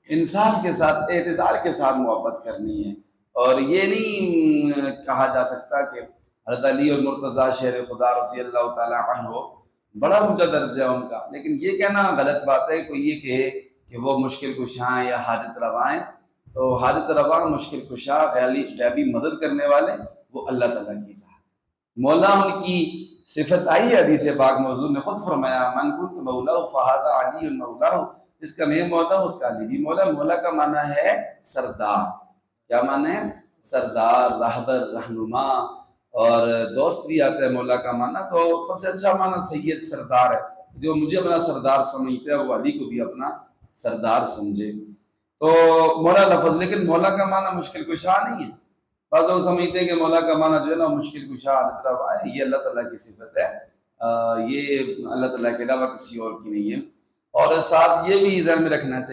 انصاف کے ساتھ، اعتدال کے ساتھ محبت کرنی ہے۔ اور یہ نہیں کہا جا سکتا کہ حضرت علی اور مرتضیٰ شیر خدا رضی اللہ تعالیٰ عنہ بڑا اونچا درجہ ہے ان کا، لیکن یہ کہنا غلط بات ہے۔ کوئی یہ کہے کہ وہ مشکل کشاں ہیں یا حاجت روا ہیں، تو حاجت روا، مشکل کشا، غیبی مدد کرنے والے وہ اللہ تعالیٰ کی ذات۔ مولا ان کی صفت آئی ہے حدیث پاک میں، حضور نے خود فرمایا من کنت مولا فہذا علی مولا، جس کا میں مولا ہوں اس کا علی بھی مولا۔ مولا کا معنی ہے سردار۔ کیا معنی ہے؟ سردار، رہبر، رہنما، اور دوست بھی آتا ہے مولا کا معنی۔ تو سب سے اچھا معنی سید، سردار ہے۔ جو مجھے اپنا سردار سمجھتا ہے وہ علی کو بھی اپنا سردار سمجھے۔ تو مولا لفظ، لیکن مولا کا معنی مشکل کشا نہیں ہے۔ بعض لوگ سمجھتے ہیں کہ مولا کا معنی جو ہے نا مشکل کشا، حاجت روا ہے۔ یہ اللہ تعالیٰ کی صفت ہے، یہ اللہ تعالیٰ کے علاوہ کسی اور کی نہیں ہے۔ اور ساتھ یہ بھی ذہن میں رکھنا چاہیے